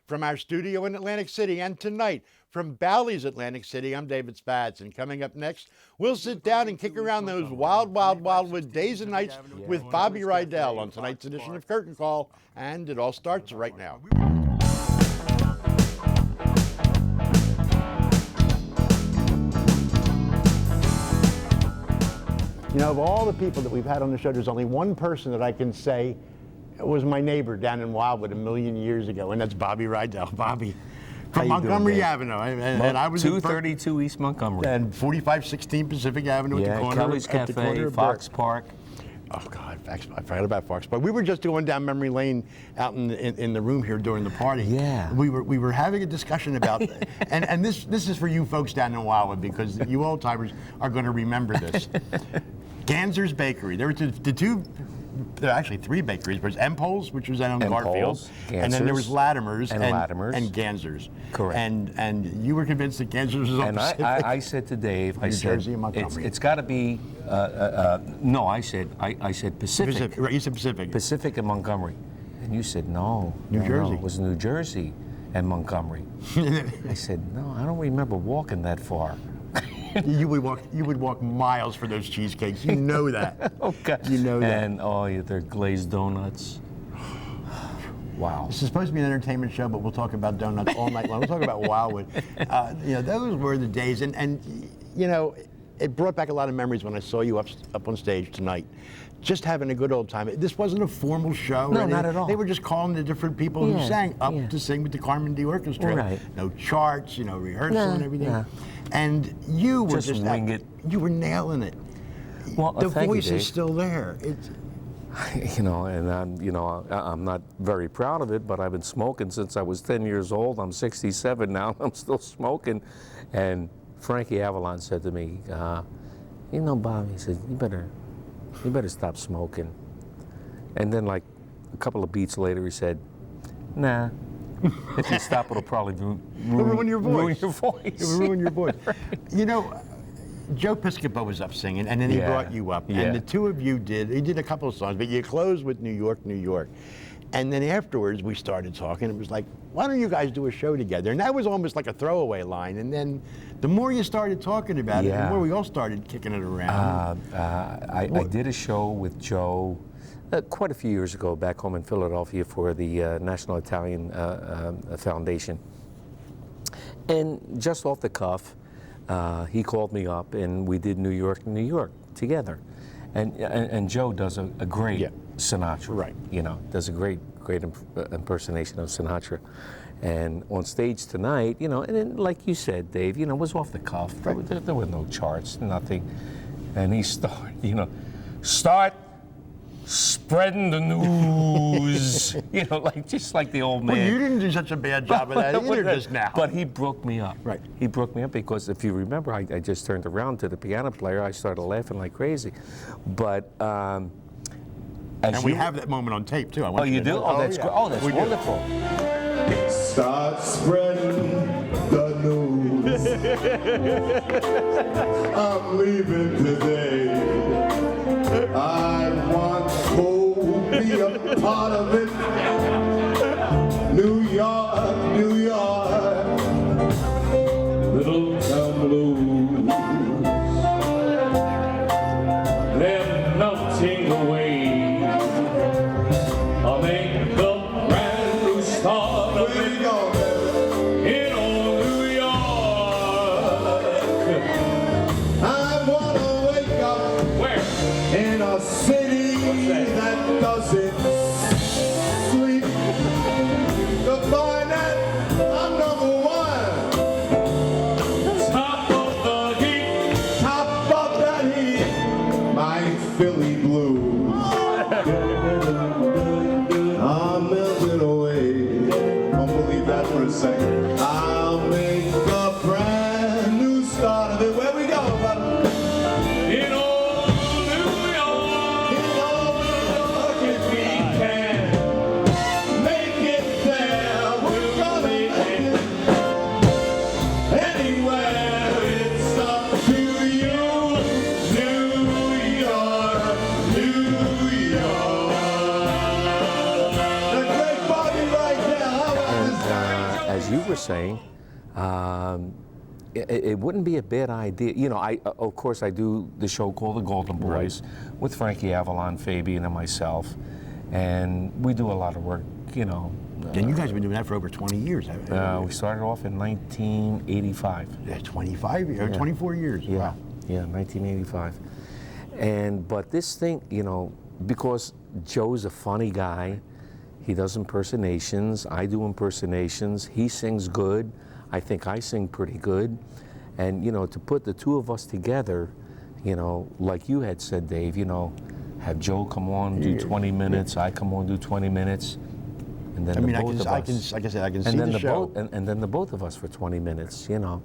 From our studio in Atlantic City, and tonight from Bally's Atlantic City, I'm David Spatz. And coming up next, we'll sit down and kick around those wild, Wildwood days and nights with Bobby Rydell on tonight's edition of Curtain Call. And it all starts right now. You know, of all the people that we've had on the show, there's only one person that I can say was my neighbor down in Wildwood a million years ago, and that's Bobby Rydell. Bobby, from Montgomery Avenue. And I was 232 East Montgomery. And 4516 Pacific Avenue at the corner. Kelly's Cafe, Fox Park. Oh, God, I forgot about Fox Park. We were just going down memory lane out in the room here during the party. Yeah. We were having a discussion about, and this is for you folks down in Wildwood, because you old timers are going to remember this. Ganser's Bakery. There were actually three bakeries. There was Empole's, which was out on Garfield, and then there was Latimer's and Ganser's. Correct. And you were convinced that Ganser's was on Pacific. And I said to Dave, Jersey and Montgomery. It's got to be. No, I said Pacific. Right, you said Pacific. Pacific and Montgomery, and you said no. New Jersey. No, it was New Jersey and Montgomery. I said no. I don't remember walking that far. You would walk miles for those cheesecakes. You know that. Okay. You know that. And they're glazed donuts. Wow. This is supposed to be an entertainment show, but we'll talk about donuts all night long. We'll talk about Wildwood. Those were the days, and you know, it brought back a lot of memories when I saw you up on stage tonight. Just having a good old time. This wasn't a formal show. No, not at all. They were just calling the different people who sang up to sing with the Carmen D Orchestra. Right. No charts, rehearsal and everything. Nah. And you were just wing it. You were nailing it. Well, the voice you, is still there. It's, and I'm not very proud of it, but I've been smoking since I was 10 years old. I'm 67 now, and I'm still smoking. And Frankie Avalon said to me, Bobby, he said, you better stop smoking. And then like a couple of beats later, he said, nah, if you stop, it'll probably ruin your voice. It'll ruin your voice. Right. You know, Joe Piscopo was up singing, and then he brought you up. And the two of you did a couple of songs, but you closed with New York, New York. And then afterwards, we started talking. It was like, why don't you guys do a show together? And that was almost like a throwaway line. And then the more you started talking about it, the more we all started kicking it around. I did a show with Joe quite a few years ago back home in Philadelphia for the National Italian Foundation. And just off the cuff, he called me up and we did New York, New York together. And Joe does a great Sinatra. Right. Does a great impersonation of Sinatra. And on stage tonight, and then, like you said, Dave, it was off the cuff. Right. There were no charts, nothing. And he started, start spreading the news, just like the old man. Well, you didn't do such a bad job of that either just now. But he broke me up. Right. He broke me up because if you remember, I just turned around to the piano player. I started laughing like crazy. But we have that moment on tape too. You do? Oh, that's great. Oh, that's wonderful. Start spreading the news. I'm leaving today. I want to be a part of it. New York, New York, little town blues. They're melting away. I'll make the brand new start of it. In old New York. I wanna wake up in a city that doesn't sleep. To find that I'm number one. Top of the heap. Top of that heap. My Philly blues. I'm melting away. Don't believe that for a second. I'll make a brand new start of it. Where we go, brother? In old New York. In old New York, if we can make it there, we're gonna make it. Anywhere, it's up to you. New York, New York. The great Bobby Rydell. How about this? as you were saying, it wouldn't be a bad idea. You know, of course I do the show called The Golden Boys with Frankie Avalon, Fabian, and myself, and we do a lot of work, you know. And you guys have been doing that for over 20 years. We started off in 1985. Yeah, 25 years, 24 years. Yeah, Wow. yeah, 1985. But this thing, you know, because Joe's a funny guy, he does impersonations, I do impersonations, he sings good, I think I sing pretty good. And, you know, to put the two of us together, you know, like you had said, Dave, you know, have Joe come on, do 20 minutes, I come on, do 20 minutes, and then like I can see the show. And then the both of us for 20 minutes, you know.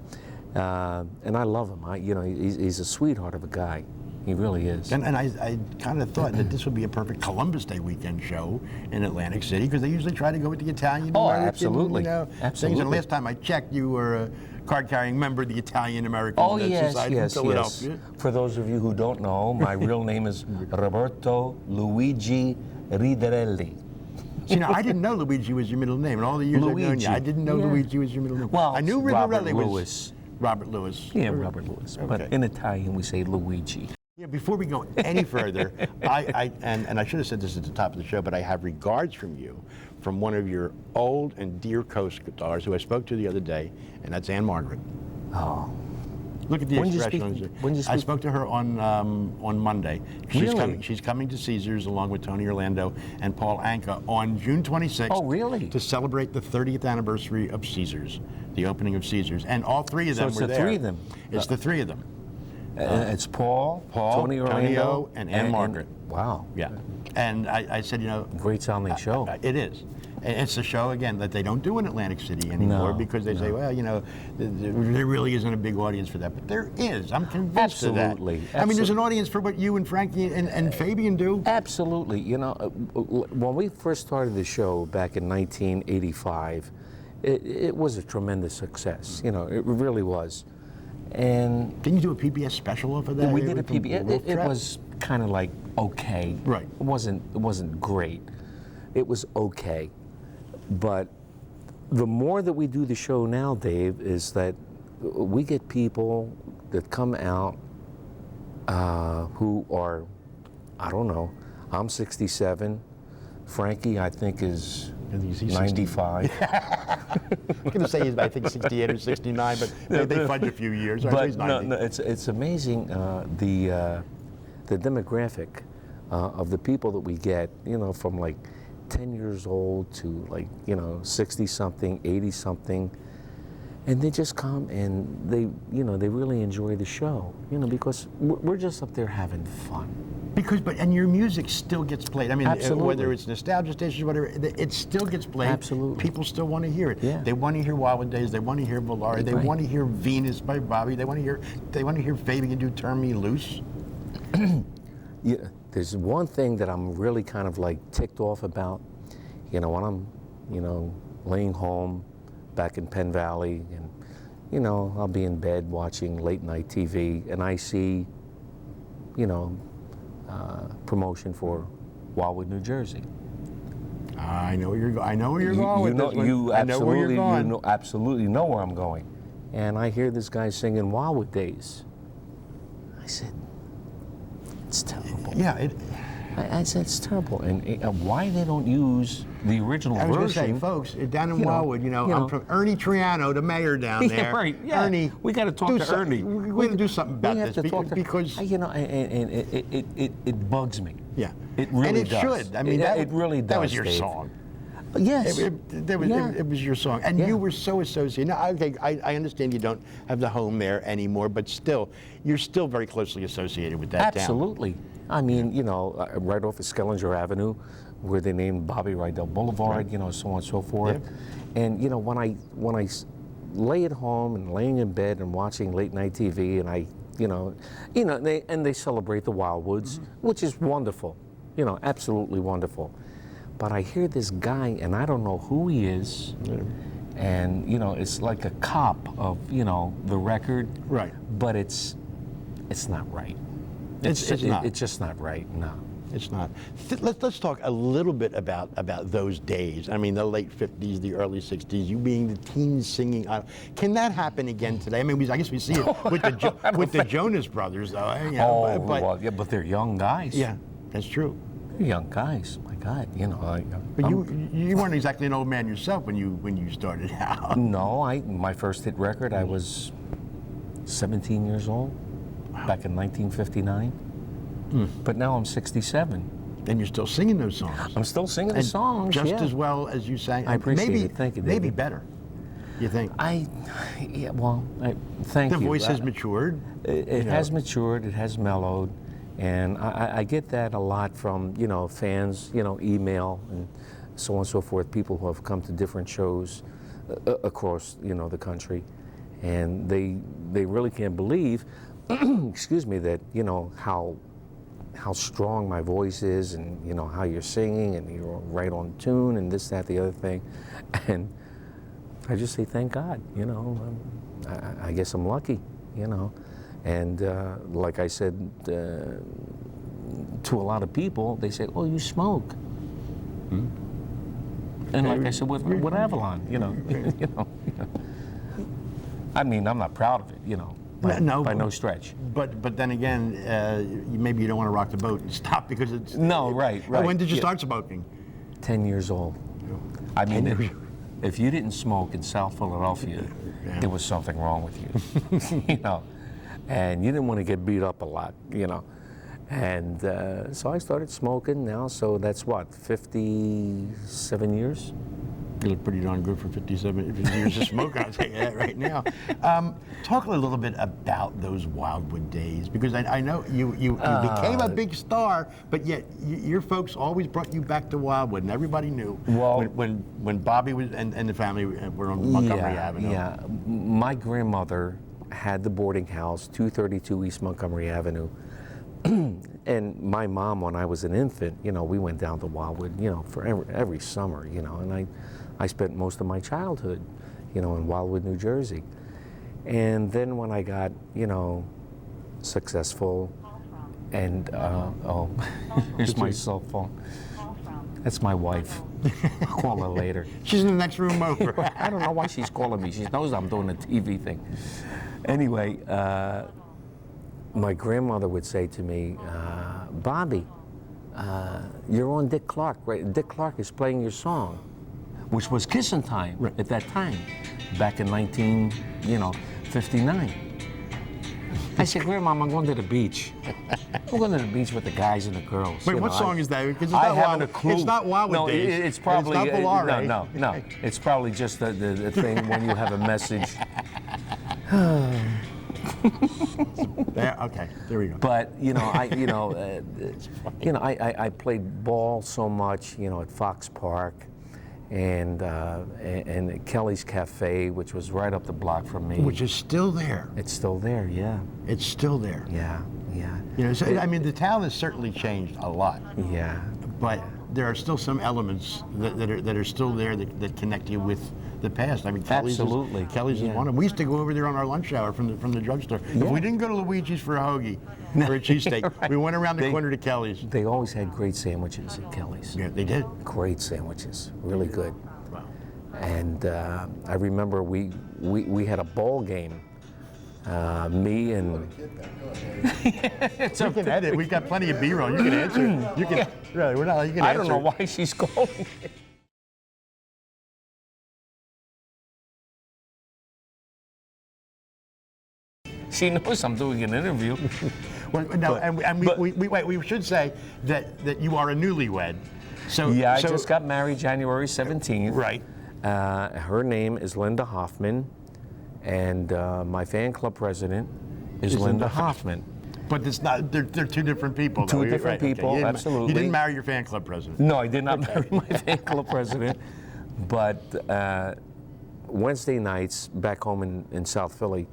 And I love him. You know, he's a sweetheart of a guy. He really is. And I kind of thought that this would be a perfect Columbus Day weekend show in Atlantic City, because they usually try to go with the Italian. Absolutely. You know, absolutely. Things. And last time I checked, you were a card-carrying member of the Italian-American Society in Philadelphia. Yes. For those of you who don't know, my real name is Roberto Luigi Rydell. See, now, I didn't know Luigi was your middle name. In all the years I've known you, I didn't know Luigi was your middle name. Well, I knew Robert Rydell Louis. Robert Louis. Yeah, Robert Louis. Okay. But in Italian, we say Luigi. Yeah, before we go any further, and I should have said this at the top of the show, but I have regards from you, from one of your old and dear co-stars who I spoke to the other day, and that's Anne Margaret. Oh. Look at the expression. I spoke to her on Monday. She's coming to Caesars along with Tony Orlando and Paul Anka on June 26th. Oh, really? To celebrate the 30th anniversary of Caesars, the opening of Caesars, and all three of them were there. So it's the three of them. It's the three of them. It's Paul, Tony Orlando, and Margaret. Wow. Yeah. And I said, you know, great sounding show. It is. It's a show, again, that they don't do in Atlantic City anymore, because they say, well, you know, there really isn't a big audience for that. But there is. I'm convinced of that. Absolutely. I mean, there's an audience for what you and Frankie and Fabian do. Absolutely. You know, when we first started the show back in 1985, it was a tremendous success. You know, it really was. And didn't you do a PBS special off of that? We did a PBS. It was kind of like okay. Right. It wasn't great. It was okay. But the more that we do the show now, Dave, is that we get people that come out who are, I don't know, I'm 67. Frankie, I think, is 95. I'm going to say he's, I think, 68 or 69, but they fudge a few years. But no, it's amazing the demographic of the people that we get, you know, from like 10 years old to like, you know, 60-something, 80-something. And they just come and they, you know, they really enjoy the show, you know, because we're just up there having fun. And your music still gets played. I mean, absolutely. Whether it's nostalgia stations, whatever, it still gets played. Absolutely. People still want to hear it. Yeah. They want to hear Wildwood Days. They want to hear Volare. They want to hear Venus by Bobby. They want to hear Fabian do Turn Me Loose. Yeah, there's one thing that I'm really kind of like ticked off about. You know, when I'm, you know, laying home back in Penn Valley, and, you know, I'll be in bed watching late night TV, and I see, you know, promotion for Wildwood, New Jersey. I know where you're going. I know where you're going with this one. You I know where you're going. You absolutely know where I'm going. And I hear this guy singing Wildwood Days. I said, it's terrible. Yeah. I said, it's terrible. And why they don't use the original version? I was going to say, folks, down in Wildwood, I'm from Ernie Triano, the mayor down there. Yeah, right. Yeah. Ernie, we got to talk to Ernie. We got to do something about this because you know, and it bugs me. Yeah, it really and it does. Should. I mean, it really does. That was your Dave. song. Yes. It was your song, and you were so associated. Now, okay, I understand you don't have the home there anymore, but still, you're still very closely associated with that town. Absolutely. I mean, you know, right off of Skellinger Avenue, where they named Bobby Rydell Boulevard, right. You know, so on and so forth. Yeah. And you know, when I lay at home and laying in bed and watching late night TV, and they celebrate the Wildwoods, which is wonderful, you know, absolutely wonderful. But I hear this guy, and I don't know who he is, and you know, it's like a cop of, you know, the record, right? But it's not right. It's just not right. No. It's not. Let's talk a little bit about those days. I mean, the late 50s, the early 60s, you being the teen singing. Can that happen again today? I mean, I guess we see it with the Jonas Brothers, though. You know, well, yeah, but they're young guys. Yeah, that's true. They're young guys. My God, you know. But you weren't exactly an old man yourself when you started out. No, my first hit record, I was 17 years old, back in 1959. But now I'm 67. And you're still singing those songs. I'm still singing the songs, just yeah. as well as you sang. I appreciate it. Thank you, David. Maybe better. You think? Thank you. The voice has matured. It has matured. It has mellowed, and I get that a lot from fans, email and so on and so forth. People who have come to different shows across the country, and they really can't believe, excuse me, that how strong my voice is, and how you're singing, and you're right on tune, and this, that, the other thing, and I just say thank God. I guess I'm lucky, and like I said to a lot of people, they say, "Oh, you smoke," and like I said with Avalon, I mean, I'm not proud of it, by no stretch. But then again, maybe you don't want to rock the boat and stop because it's... No, right. When did you start smoking? 10 years old. I mean, if you didn't smoke in South Philadelphia, there was something wrong with you, and you didn't want to get beat up a lot, And so I started smoking now, so that's what, 57 years? You look pretty darn good for 57 years of smoke, I'll tell you that right now. Talk a little bit about those Wildwood days, because I know you became a big star, but yet your folks always brought you back to Wildwood, and everybody knew when Bobby was and the family were on Montgomery Avenue. Yeah, my grandmother had the boarding house, 232 East Montgomery Avenue. And my mom, when I was an infant, we went down to Wildwood, for every summer, and I spent most of my childhood, in Wildwood, New Jersey. And then when I got, successful, and, here's my cell phone. That's my wife. I'll call her later. She's in the next room over. I don't know why she's calling me. She knows I'm doing a TV thing. Anyway, my grandmother would say to me, Bobby, you're on Dick Clark, right? Dick Clark is playing your song, which was Kissin' Time at that time, back in 1959. I said, Grandma, I'm going to the beach. I'm going to the beach with the guys and the girls. Wait, what song is that? Because I haven't a clue. It's not Wildwood Days. It's probably it's not no. It's probably just the thing when you have a message. Okay, there we go. But I played ball so much, at Fox Park, and Kelly's Cafe, which was right up the block from me. Which is still there. It's still there, yeah. It's still there. Yeah. So, I mean, the town has certainly changed a lot. Yeah. But there are still some elements that are still there that connect you with the past. I mean, Kelly's is one of them. We used to go over there on our lunch hour from the drugstore. Yeah. If we didn't go to Luigi's for a hoagie or a cheesesteak, right. We went around the corner to Kelly's. They always had great sandwiches at Kelly's. Yeah, they did. Great sandwiches, really good. Wow. And I remember we had a ball game. Me and we can edit. We've got plenty of B-roll. You can answer. You can. Really, we're not. You can answer. I don't know why she's calling. She knows I'm doing an interview. Well, no, and we should say that you are a newlywed. So yeah, I just got married January 17th. Right. Her name is Linda Hoffman, and my fan club president is Linda Hoffman. But it's not. They're two different people. Two different people. Okay. Absolutely. You didn't marry your fan club president. No, I did not marry my fan club president. But Wednesday nights back home in South Philly,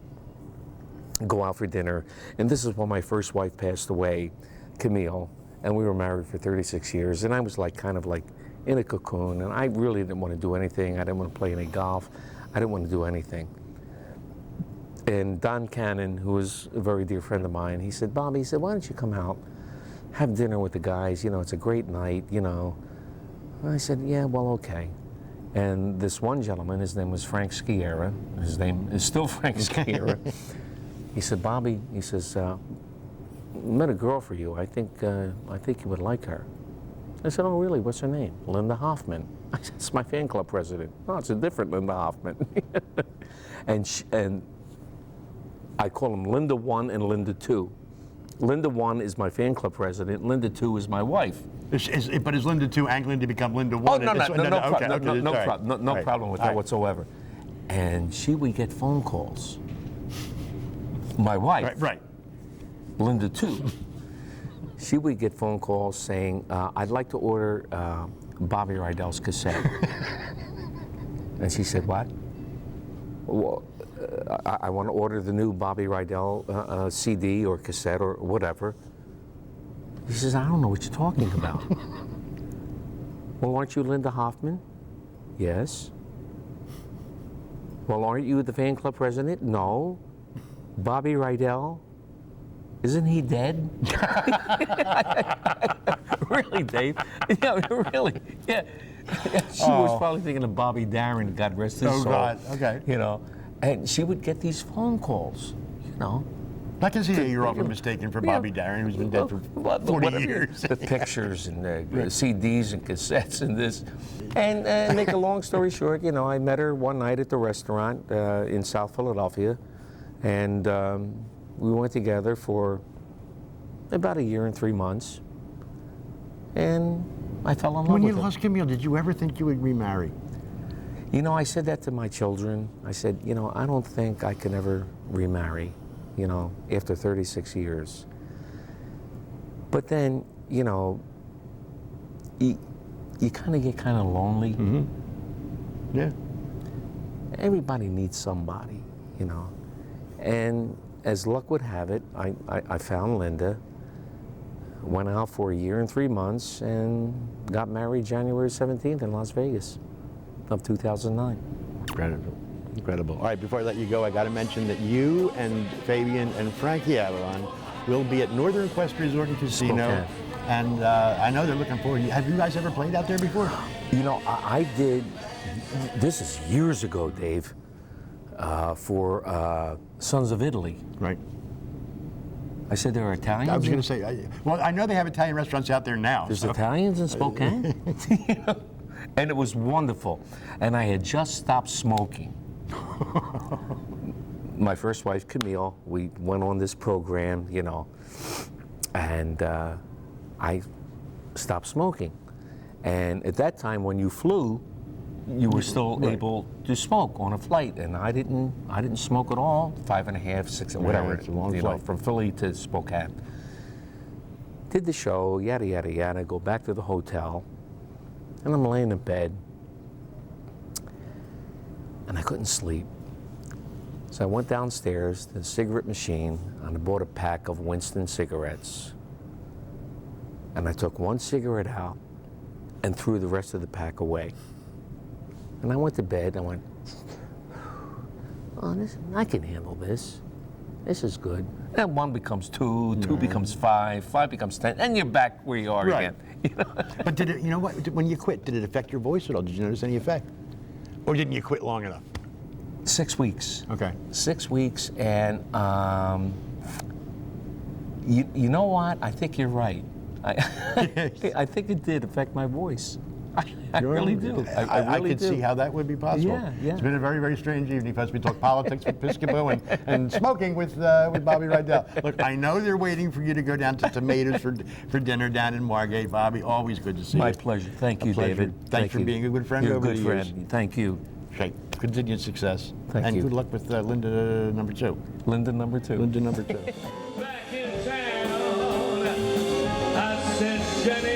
go out for dinner, and this is when my first wife passed away, Camille, and we were married for 36 years, and I was kind of in a cocoon, and I really didn't want to do anything. I didn't want to play any golf. I didn't want to do anything. And Don Cannon, who was a very dear friend of mine, he said, Bobby, he said, why don't you come out have dinner with the guys. You know, it's a great night, you know. And I said, yeah, well, okay. And this one gentleman, his name was Frank Sciarra. His name is still Frank Sciarra. He said, Bobby, he says, met a girl for you. I think you would like her. I said, oh, really? What's her name? Linda Hoffman. I said, it's my fan club president. Oh, it's a different Linda Hoffman. and I call them Linda 1 and Linda 2. Linda 1 is my fan club president. Linda 2 is my wife. But is Linda 2 angling to become Linda 1? Oh, no Right. problem with that whatsoever. And she would get phone calls. My wife, Right. Linda 2, she would get phone calls saying, I'd like to order Bobby Rydell's cassette. And she said, what? Well, I want to order the new Bobby Rydell CD or cassette or whatever. He says, I don't know what you're talking about. Well, aren't you Linda Hoffman? Yes. Well, aren't you the fan club president? No. Bobby Rydell? Isn't he dead? Really, Dave? Yeah, really. Yeah. She was probably thinking of Bobby Darin, God rest his soul. Oh, God. Okay. You know, and she would get these phone calls, you know. I can see how you're often mistaken for Bobby Darin, who's been dead for 40 years. The pictures and the CDs and cassettes and this. And make a long story short, you know, I met her one night at the restaurant in South Philadelphia, and we went together for about 1 year and 3 months, and I fell in love with her. When you lost Camille, did you ever think you would remarry? You know, I said that to my children. I said, you know, I don't think I can ever remarry, you know, after 36 years. But then, you know, you kind of get kind of lonely. Mm-hmm. Yeah. Everybody needs somebody, you know. And as luck would have it, I found Linda, went out for 1 year and 3 months, and got married January 17th in Las Vegas of 2009. Incredible. All right, before I let you go, I got to mention that you and Fabian and Frankie Avalon will be at Northern Quest Resort and Casino. Spokane. And I know they're looking forward. Have you guys ever played out there before? You know, I did, this is years ago, Dave, for Sons of Italy. Right. I said there are Italians. I was going to say, well, I know they have Italian restaurants out there now. There's Italians in Spokane. You know? And it was wonderful. And I had just stopped smoking. My first wife, Camille, we went on this program, you know, and I stopped smoking. And at that time, when you flew, you were still able to smoke on a flight, and I didn't smoke at all. 5.5, 6, whatever. It's a long you flight. know, from Philly to Spokane. Did the show, yada yada yada. Go back to the hotel, and I'm laying in bed, and I couldn't sleep. So I went downstairs to the cigarette machine, and I bought a pack of Winston cigarettes. And I took one cigarette out and threw the rest of the pack away. And I went to bed, and I went, oh, I can handle this. This is good. And 1 becomes 2, 2 becomes 5, 5 becomes 10, and you're back where you are again. You know? But did it, you know what, when you quit, did it affect your voice at all? Did you notice any effect? Or didn't you quit long enough? 6 weeks. Okay. 6 weeks, and you know what? I think you're right. I think it did affect my voice. I really do. I really could do. see how that would be possible. Yeah. It's been a very, very strange evening for us. We talked politics with Piscopo and smoking with Bobby Rydell. Look, I know they're waiting for you to go down to Tomatoes for dinner down in Margate. Bobby, always good to see you. My pleasure. Thank you, pleasure. David. Thanks for being a good friend You're over a good the years. friend. Thank you. Great. Continued success. Thank you. And good luck with Linda number 2. Linda number 2. Linda number 2. Back in town, I said, Jenny.